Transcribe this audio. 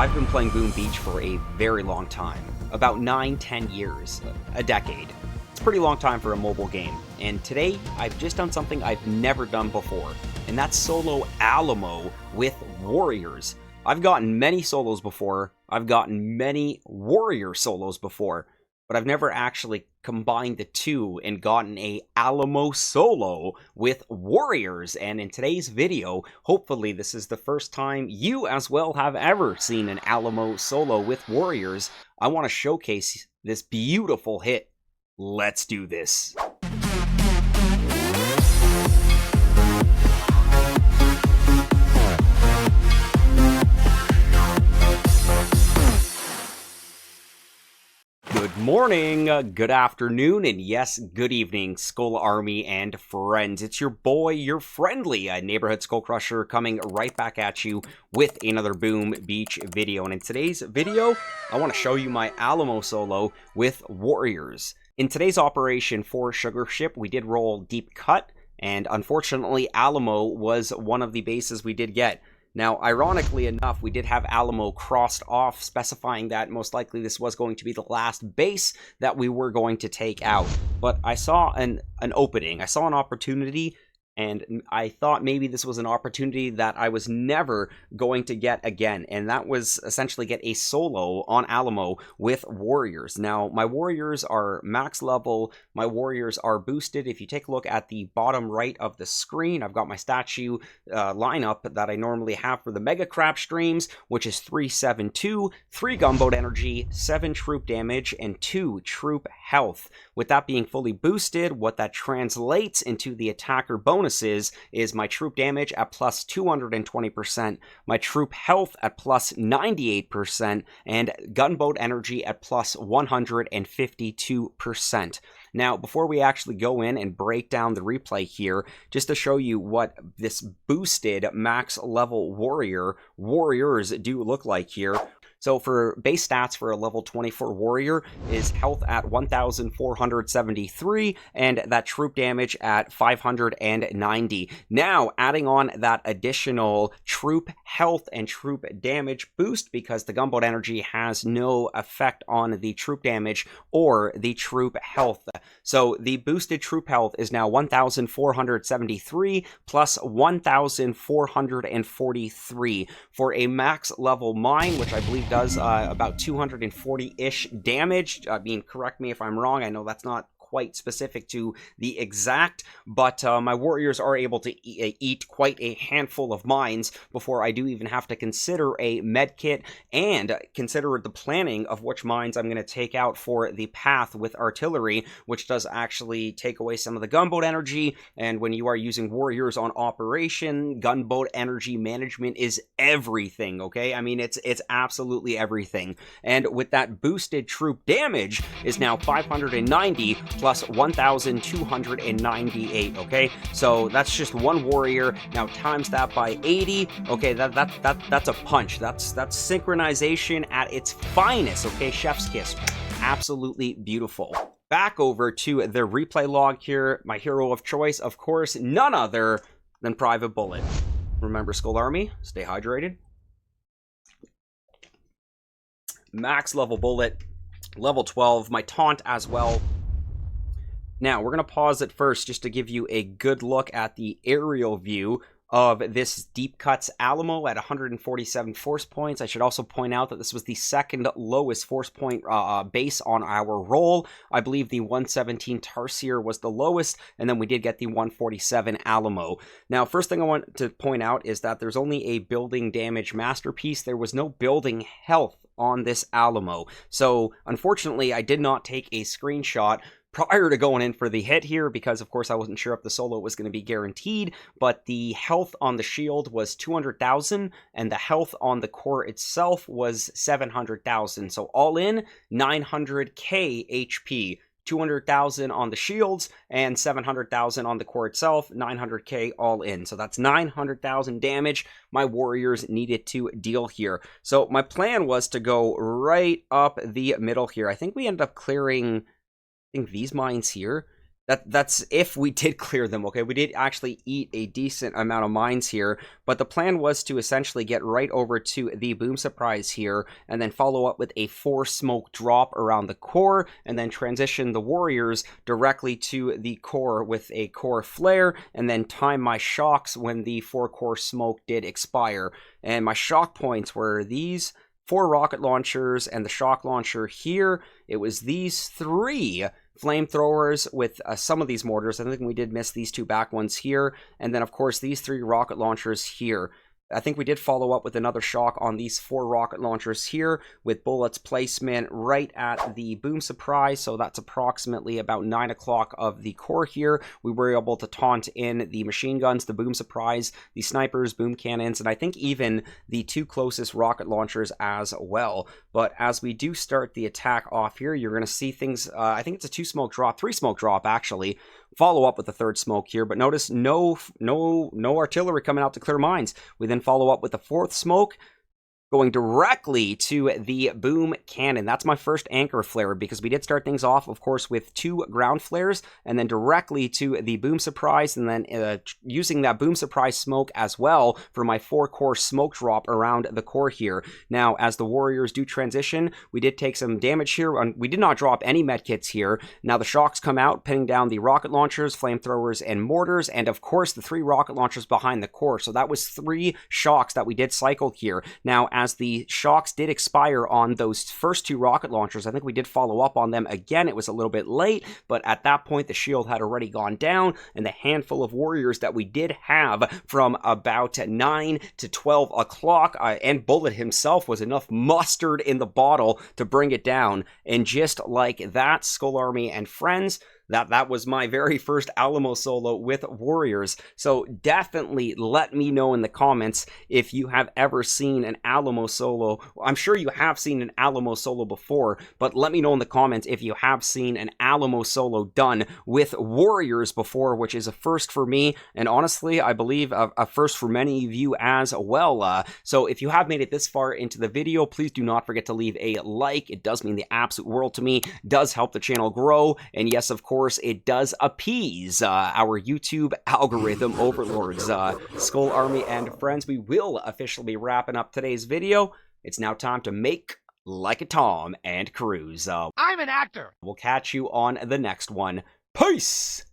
I've been playing Boom Beach for a very long time, about 9-10 years, a decade. It's a pretty long time for a mobile game, and today I've just done something I've never done before, and that's solo Alamo with warriors. I've gotten many solos before, I've gotten many warrior solos before, but I've never actually combined the two and gotten a Alamo solo with warriors. And in today's video, hopefully this is the first time you as well have ever seen an Alamo solo with warriors. I want to showcase this beautiful hit. Let's do this. Good morning, good afternoon, and yes, good evening, Skull Army and friends. It's your boy, your friendly neighborhood SkullCrusher coming right back at you with another Boom Beach video. And in today's video, I want to show you my Alamo solo with warriors. In today's operation for Sugar Ship, we did roll Deep Cut, and unfortunately, Alamo was one of the bases we did get. Now, ironically enough, we did have Alamo crossed off, specifying that most likely this was going to be the last base that we were going to take out. But I saw an opening, I saw an opportunity, and I thought maybe this was an opportunity that I was never going to get again, and that was essentially get a solo on Alamo with warriors. Now, my warriors are max level, my warriors are boosted. If you take a look at the bottom right of the screen, I've got my statue lineup that I normally have for the Mega Crab streams, which is 372, 3 gunboat energy, 7 troop damage, and 2 troop health. With that being fully boosted, what that translates into the attacker bonuses is my troop damage at plus 220%, my troop health at plus 98%, and gunboat energy at plus 152%. Now, before we actually go in and break down the replay here, just to show you what this boosted max level warriors do look like here. So for base stats for a level 24 warrior is health at 1,473 and that troop damage at 590. Now adding on that additional troop health and troop damage boost, because the gunboat energy has no effect on the troop damage or the troop health. So the boosted troop health is now 1,473 plus 1,443 for a max level mine, which I believe does about 240-ish damage. I mean, correct me if I'm wrong. I know that's not quite specific to the exact, but my warriors are able to eat quite a handful of mines before I do even have to consider a med kit and consider the planning of which mines I'm going to take out for the path with artillery, which does actually take away some of the gunboat energy. And when you are using warriors on operation, gunboat energy management is everything, okay? I mean, it's absolutely everything. And with that boosted troop damage is now 590 plus 1,298, okay? So that's just one warrior. Now times that by 80, okay, that's a punch. That's synchronization at its finest, okay? Chef's kiss. Absolutely beautiful. Back over to the replay log here. My hero of choice, of course, none other than Private Bullet. Remember, Skull Army, stay hydrated. Max level bullet, level 12, my taunt as well. Now, we're going to pause it first just to give you a good look at the aerial view of this Deep Cuts Alamo at 147 force points. I should also point out that this was the second lowest force point base on our roll. I believe the 117 Tarsier was the lowest, and then we did get the 147 Alamo. Now, first thing I want to point out is that there's only a building damage masterpiece. There was no building health on this Alamo. So, unfortunately, I did not take a screenshot prior to going in for the hit here, because of course I wasn't sure if the solo was going to be guaranteed, but the health on the shield was 200,000 and the health on the core itself was 700,000. So all in 900k HP. 200,000 on the shields and 700,000 on the core itself, 900k all in. So that's 900,000 damage my warriors needed to deal here. So my plan was to go right up the middle here. I think we ended up clearing these mines here, That's if we did clear them, okay? We did actually eat a decent amount of mines here, but the plan was to essentially get right over to the boom surprise here, and then follow up with a 4 smoke drop around the core, and then transition the warriors directly to the core with a core flare, and then time my shocks when the 4 core smoke did expire. And my shock points were these 4 rocket launchers and the shock launcher here. It was these 3 flamethrowers with some of these mortars. I think we did miss these 2 back ones here. And then, of course, these 3 rocket launchers here. I think we did follow up with another shock on these 4 rocket launchers here with bullets placement right at the boom surprise. So that's approximately about 9 o'clock of the core here. We were able to taunt in the machine guns, the boom surprise, the snipers, boom cannons, and I think even the 2 closest rocket launchers as well. But as we do start the attack off here, you're going to see things, I think it's a 2 smoke drop, 3 smoke drop actually. Follow up with the 3rd smoke here, but notice no artillery coming out to clear mines. We then follow up with the 4th smoke, going directly to the boom cannon. That's my first anchor flare, because we did start things off, of course, with 2 ground flares, and then directly to the boom surprise, and then using that boom surprise smoke as well for my 4 core smoke drop around the core here. Now, as the warriors do transition, we did take some damage here. We did not drop any medkits here. Now the shocks come out, pinning down the rocket launchers, flamethrowers, and mortars, and of course the 3 rocket launchers behind the core. So that was 3 shocks that we did cycle here. Now, as the shocks did expire on those first 2 rocket launchers, I think we did follow up on them again. It was a little bit late, but at that point the shield had already gone down, and the handful of warriors that we did have from about 9 to 12 o'clock, and Bullet himself was enough mustard in the bottle to bring it down. And just like that, Skull Army and friends, that was my very first Alamo solo with warriors. So definitely let me know in the comments if you have ever seen an Alamo solo. I'm sure you have seen an Alamo solo before, but let me know in the comments if you have seen an Alamo solo done with warriors before, which is a first for me, and honestly I believe a first for many of you as well. So if you have made it this far into the video, please do not forget to leave a like. It does mean the absolute world to me, does help the channel grow, and yes, of course, it does appease our YouTube algorithm overlords. Skull Army and friends, we will officially be wrapping up today's video. It's now time to make like a Tom and cruise. I'm an actor. We'll catch you on the next one. Peace!